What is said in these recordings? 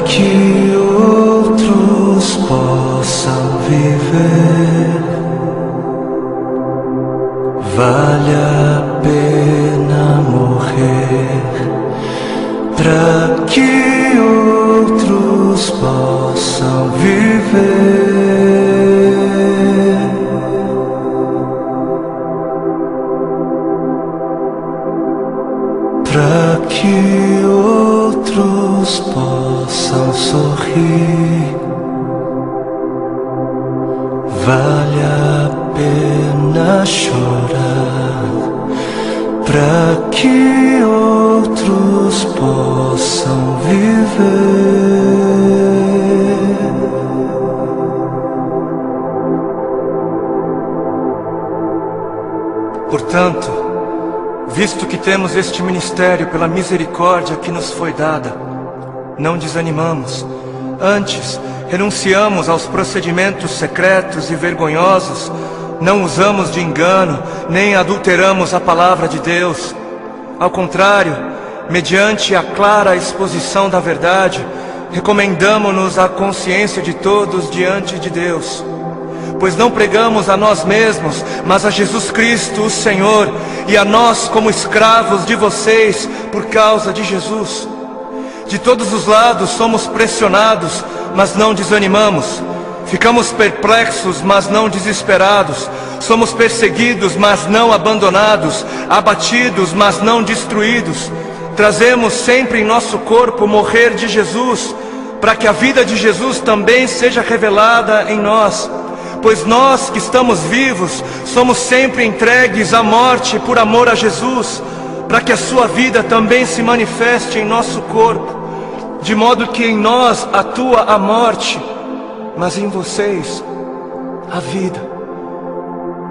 que outros possam viver, vale a pena morrer, para que outros possam viver. Para que outros possam sorrir, vale a pena chorar. Para que outros possam viver. Portanto, visto que temos este ministério pela misericórdia que nos foi dada, não desanimamos. Antes, renunciamos aos procedimentos secretos e vergonhosos, não usamos de engano, nem adulteramos a palavra de Deus. Ao contrário, mediante a clara exposição da verdade, recomendamo-nos à consciência de todos diante de Deus. Pois não pregamos a nós mesmos, mas a Jesus Cristo, o Senhor, e a nós como escravos de vocês, por causa de Jesus. De todos os lados somos pressionados, mas não desanimamos. Ficamos perplexos, mas não desesperados. Somos perseguidos, mas não abandonados. Abatidos, mas não destruídos. Trazemos sempre em nosso corpo o morrer de Jesus, para que a vida de Jesus também seja revelada em nós. Pois nós que estamos vivos, somos sempre entregues à morte por amor a Jesus, para que a sua vida também se manifeste em nosso corpo, de modo que em nós atua a morte, mas em vocês a vida.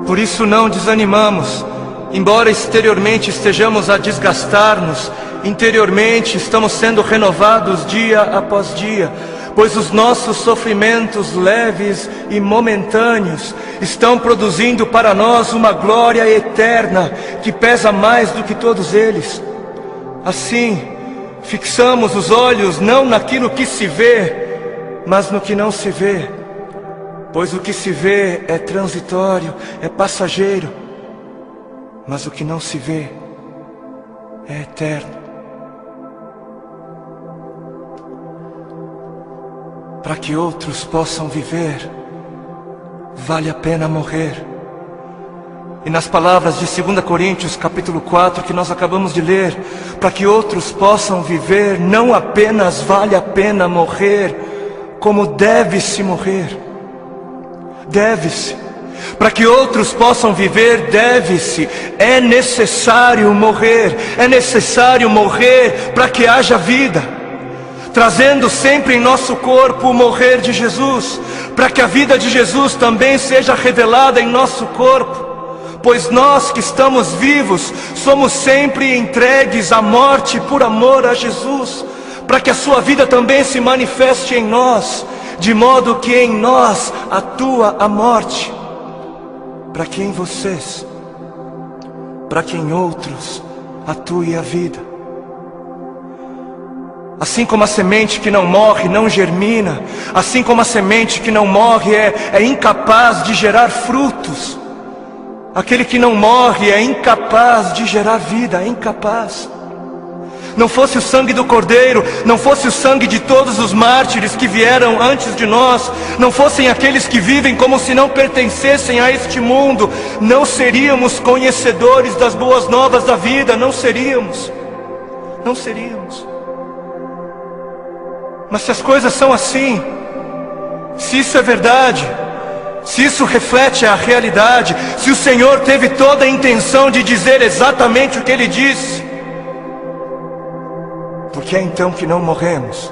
Por isso não desanimamos, embora exteriormente estejamos a desgastar-nos, interiormente estamos sendo renovados dia após dia, pois os nossos sofrimentos leves e momentâneos estão produzindo para nós uma glória eterna que pesa mais do que todos eles. Assim, fixamos os olhos não naquilo que se vê, mas no que não se vê, pois o que se vê é transitório, é passageiro, mas o que não se vê é eterno. Para que outros possam viver, vale a pena morrer. E nas palavras de 2 Coríntios capítulo 4 que nós acabamos de ler, para que outros possam viver, não apenas vale a pena morrer, como deve-se morrer. Deve-se. Para que outros possam viver, deve-se. É necessário morrer. É necessário morrer para que haja vida. Trazendo sempre em nosso corpo o morrer de Jesus, para que a vida de Jesus também seja revelada em nosso corpo. Pois nós que estamos vivos, somos sempre entregues à morte por amor a Jesus, para que a sua vida também se manifeste em nós, de modo que em nós atua a morte, para que em vocês, para que em outros atue a vida. Assim como a semente que não morre não germina, assim como a semente que não morre é incapaz de gerar frutos, aquele que não morre é incapaz de gerar vida, é incapaz. Não fosse o sangue do Cordeiro, não fosse o sangue de todos os mártires que vieram antes de nós, não fossem aqueles que vivem como se não pertencessem a este mundo, não seríamos conhecedores das boas novas da vida, não seríamos. Mas se as coisas são assim, se isso é verdade, se isso reflete a realidade, se o Senhor teve toda a intenção de dizer exatamente o que Ele disse, por que é então que não morremos?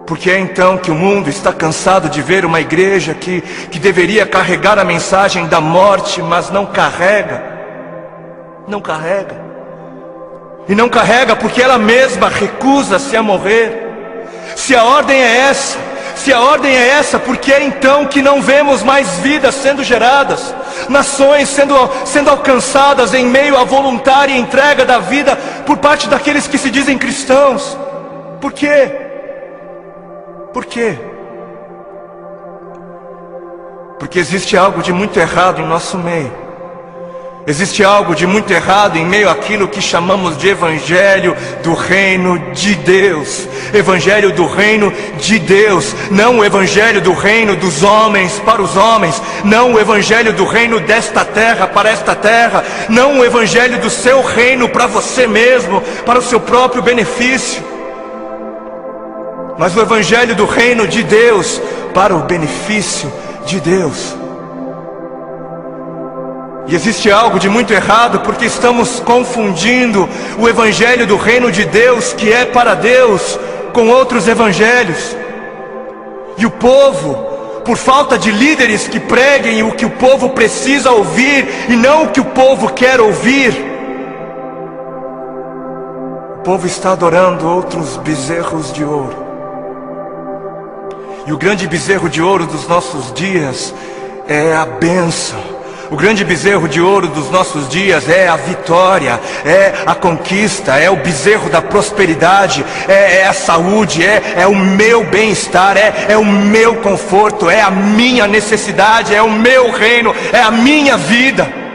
Por que é então que o mundo está cansado de ver uma igreja que deveria carregar a mensagem da morte, mas não carrega? Não carrega. E não carrega porque ela mesma recusa-se a morrer. Se a ordem é essa, por que é então que não vemos mais vidas sendo geradas? Nações sendo alcançadas em meio à voluntária entrega da vida por parte daqueles que se dizem cristãos? Por quê? Por quê? Porque existe algo de muito errado em nosso meio. Existe algo de muito errado em meio àquilo que chamamos de Evangelho do Reino de Deus. Evangelho do Reino de Deus. Não o Evangelho do Reino dos homens para os homens. Não o Evangelho do Reino desta terra para esta terra. Não o Evangelho do seu reino para você mesmo, para o seu próprio benefício. Mas o Evangelho do Reino de Deus para o benefício de Deus. E existe algo de muito errado porque estamos confundindo o Evangelho do Reino de Deus, que é para Deus, com outros evangelhos. E o povo, por falta de líderes que preguem o que o povo precisa ouvir e não o que o povo quer ouvir, o povo está adorando outros bezerros de ouro. E o grande bezerro de ouro dos nossos dias é a bênção. O grande bezerro de ouro dos nossos dias é a vitória, é a conquista, é o bezerro da prosperidade, é a saúde, é o meu bem-estar, é o meu conforto, é a minha necessidade, é o meu reino, é a minha vida.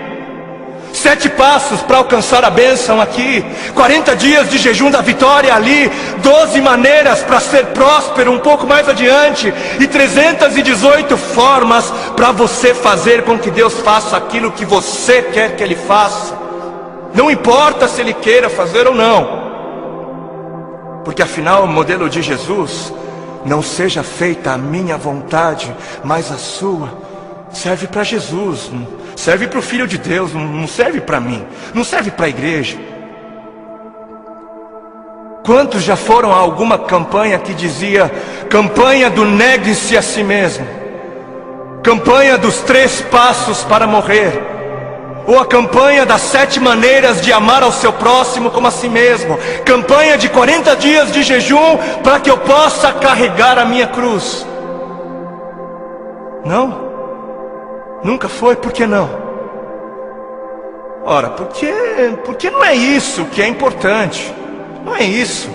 7 passos para alcançar a bênção aqui, 40 dias de jejum da vitória ali, 12 maneiras para ser próspero um pouco mais adiante, e 318 formas para você fazer com que Deus faça aquilo que você quer que Ele faça. Não importa se Ele queira fazer ou não, porque afinal o modelo de Jesus, não seja feita a minha vontade, mas a sua, serve para Jesus, serve para o Filho de Deus, não serve para mim, não serve para a igreja. Quantos já foram a alguma campanha que dizia campanha do negue-se a si mesmo, campanha dos 3 passos para morrer, ou a campanha das 7 maneiras de amar ao seu próximo como a si mesmo, campanha de 40 dias de jejum para que eu possa carregar a minha cruz? Não? Nunca foi? Por que não? Ora, porque não é isso que é importante. Não é isso.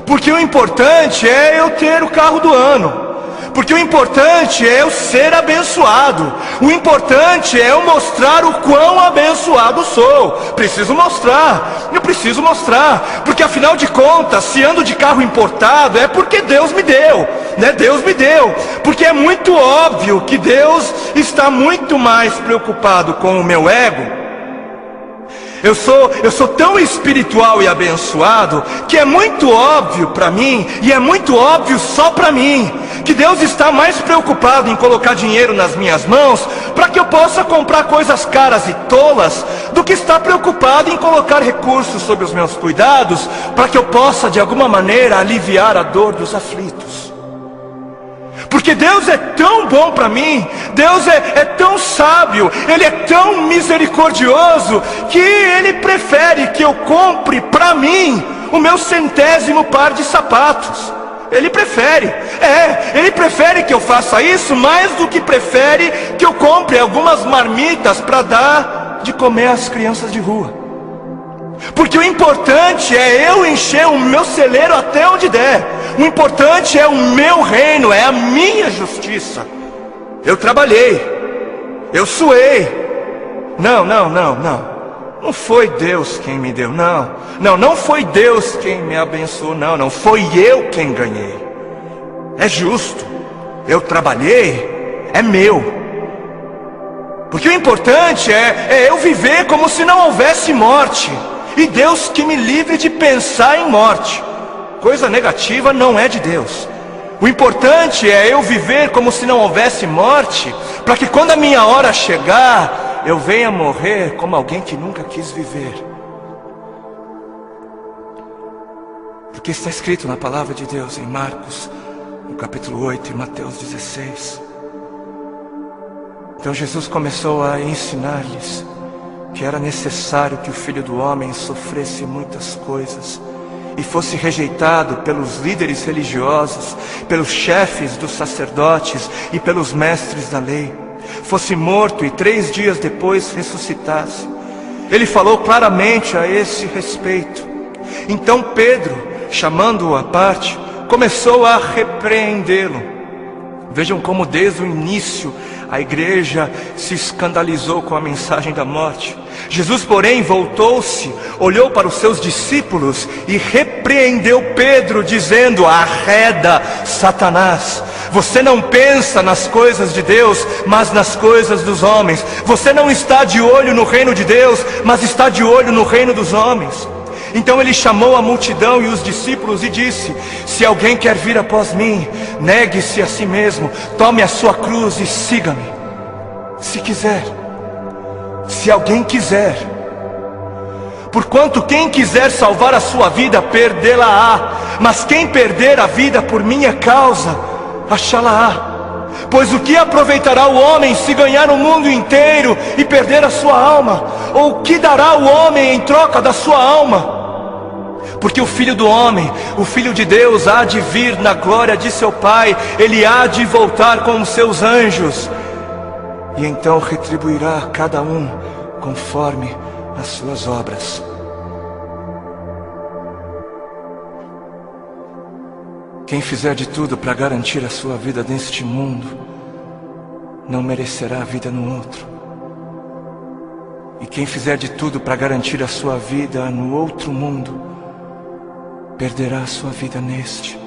Porque o importante é eu ter o carro do ano. Porque o importante é eu ser abençoado. O importante é eu mostrar o quão abençoado sou. Preciso mostrar. Eu preciso mostrar. Porque afinal de contas, se ando de carro importado, é porque Deus me deu, né? Deus me deu. Porque é muito óbvio que Deus está muito mais preocupado com o meu ego. Eu sou tão espiritual e abençoado que é muito óbvio para mim, e é muito óbvio só para mim, que Deus está mais preocupado em colocar dinheiro nas minhas mãos para que eu possa comprar coisas caras e tolas, do que está preocupado em colocar recursos sob os meus cuidados para que eu possa de alguma maneira aliviar a dor dos aflitos. Porque Deus é tão bom para mim, Deus é tão sábio, Ele é tão misericordioso, que Ele prefere que eu compre para mim o meu 100º par de sapatos. Ele prefere, Ele prefere que eu faça isso mais do que prefere que eu compre algumas marmitas para dar de comer às crianças de rua. Porque o importante é eu encher o meu celeiro até onde der. O importante é o meu reino, é a minha justiça. Eu trabalhei, eu suei. Não foi Deus quem me deu, não foi Deus quem me abençoou, não foi eu quem ganhei. É justo, eu trabalhei, é meu. Porque o importante é eu viver como se não houvesse morte. E Deus que me livre de pensar em morte. Coisa negativa não é de Deus. O importante é eu viver como se não houvesse morte, para que quando a minha hora chegar, eu venha morrer como alguém que nunca quis viver. Porque está escrito na palavra de Deus em Marcos, no capítulo 8 e Mateus 16. Então Jesus começou a ensinar-lhes que era necessário que o Filho do Homem sofresse muitas coisas e fosse rejeitado pelos líderes religiosos, pelos chefes dos sacerdotes e pelos mestres da lei, fosse morto e 3 dias depois ressuscitasse. Ele falou claramente a esse respeito. Então Pedro chamando-o à parte, começou a repreendê-lo. Vejam como desde o início a igreja se escandalizou com a mensagem da morte. Jesus, porém, voltou-se, olhou para os seus discípulos e repreendeu Pedro, dizendo: arreda, Satanás, você não pensa nas coisas de Deus, mas nas coisas dos homens. Você não está de olho no reino de Deus, mas está de olho no reino dos homens. Então ele chamou a multidão e os discípulos e disse: se alguém quer vir após mim, negue-se a si mesmo, tome a sua cruz e siga-me. Se quiser, se alguém quiser. Porquanto quem quiser salvar a sua vida, perdê-la-á. Mas quem perder a vida por minha causa, achá-la-á. Pois o que aproveitará o homem se ganhar o mundo inteiro e perder a sua alma? Ou o que dará o homem em troca da sua alma? Porque o Filho do Homem, o Filho de Deus, há de vir na glória de seu Pai. Ele há de voltar com os seus anjos, e então retribuirá a cada um conforme as suas obras. Quem fizer de tudo para garantir a sua vida neste mundo, não merecerá a vida no outro. E quem fizer de tudo para garantir a sua vida no outro mundo, perderá a sua vida neste.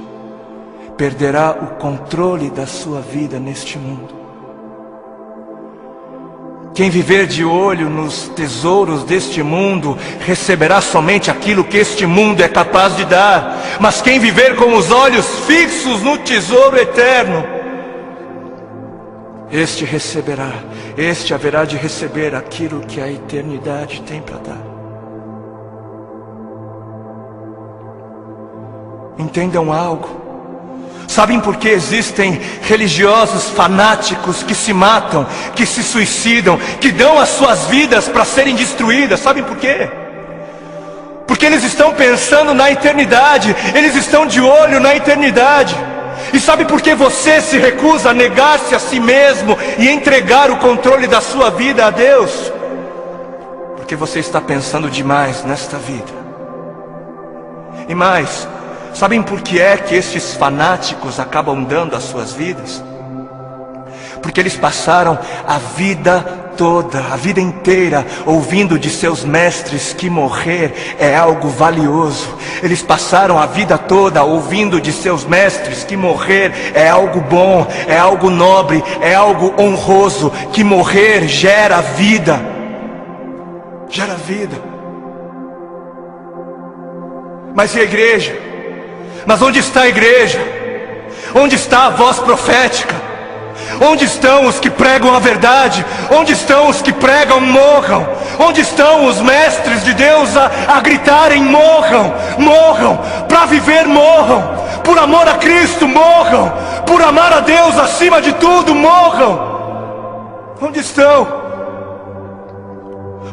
Perderá o controle da sua vida neste mundo. Quem viver de olho nos tesouros deste mundo, receberá somente aquilo que este mundo é capaz de dar. Mas quem viver com os olhos fixos no tesouro eterno, este receberá, este haverá de receber aquilo que a eternidade tem para dar. Entendam algo. Sabem por que existem religiosos fanáticos que se matam, que se suicidam, que dão as suas vidas para serem destruídas? Sabem por quê? Porque eles estão pensando na eternidade, eles estão de olho na eternidade. E sabe por que você se recusa a negar-se a si mesmo e entregar o controle da sua vida a Deus? Porque você está pensando demais nesta vida. E mais, sabem por que é que estes fanáticos acabam dando as suas vidas? Porque eles passaram a vida toda, a vida inteira, ouvindo de seus mestres que morrer é algo valioso. Eles passaram a vida toda ouvindo de seus mestres que morrer é algo bom, é algo nobre, é algo honroso, que morrer gera vida. Gera vida. Mas e a igreja? Mas onde está a igreja? Onde está a voz profética? Onde estão os que pregam a verdade? Onde estão os que pregam morram? Onde estão os mestres de Deus a gritarem morram? Morram, para viver morram, por amor a Cristo morram, por amar a Deus acima de tudo morram. Onde estão?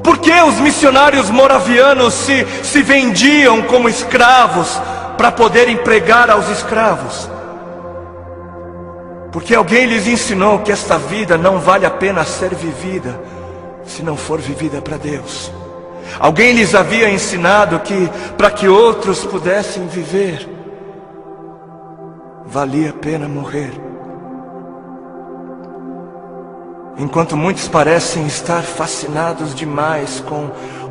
Por que os missionários moravianos se vendiam como escravos para poderem pregar aos escravos? Porque alguém lhes ensinou que esta vida não vale a pena ser vivida se não for vivida para Deus. Alguém lhes havia ensinado que para que outros pudessem viver, valia a pena morrer. Enquanto muitos parecem estar fascinados demais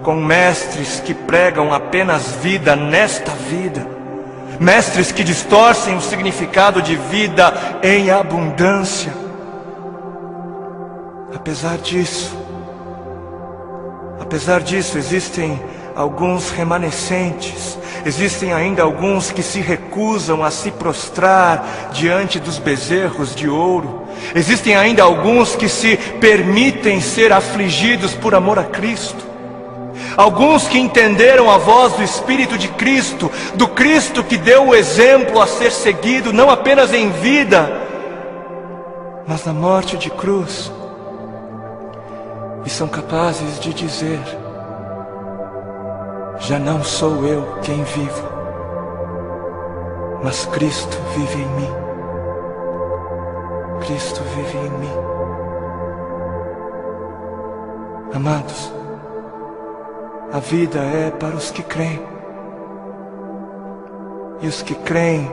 com mestres que pregam apenas vida nesta vida, mestres que distorcem o significado de vida em abundância. Apesar disso, existem alguns remanescentes, existem ainda alguns que se recusam a se prostrar diante dos bezerros de ouro, existem ainda alguns que se permitem ser afligidos por amor a Cristo. Alguns que entenderam a voz do Espírito de Cristo, do Cristo que deu o exemplo a ser seguido, não apenas em vida, mas na morte de cruz, e são capazes de dizer: já não sou eu quem vivo, mas Cristo vive em mim. Cristo vive em mim. Amados, a vida é para os que creem. E os que creem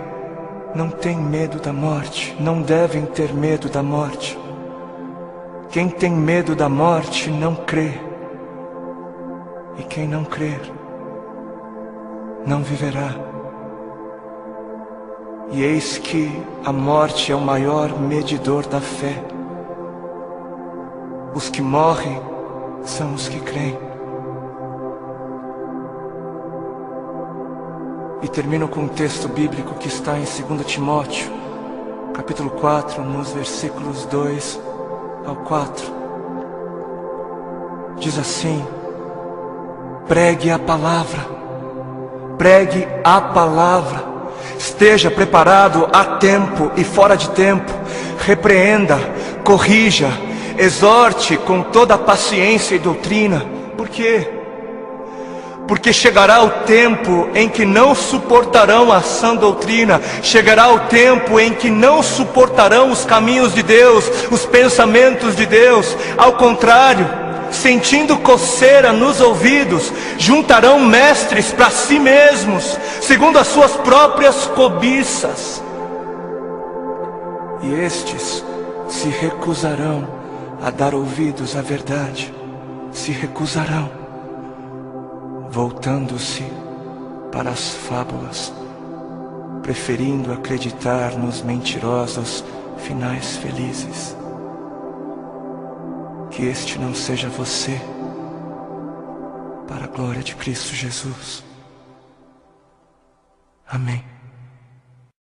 não têm medo da morte, não devem ter medo da morte. Quem tem medo da morte não crê. E quem não crer, não viverá. E eis que a morte é o maior medidor da fé. Os que morrem são os que creem. E termino com um texto bíblico que está em 2 Timóteo, capítulo 4, nos versículos 2 ao 4. Diz assim: pregue a palavra, pregue a palavra, esteja preparado a tempo e fora de tempo, repreenda, corrija, exorte com toda a paciência e doutrina. Por quê? Porque chegará o tempo em que não suportarão a sã doutrina, chegará o tempo em que não suportarão os caminhos de Deus, os pensamentos de Deus. Ao contrário, sentindo coceira nos ouvidos, juntarão mestres para si mesmos, segundo as suas próprias cobiças. E estes se recusarão a dar ouvidos à verdade, se recusarão, voltando-se para as fábulas, preferindo acreditar nos mentirosos finais felizes. Que este não seja você, para a glória de Cristo Jesus. Amém.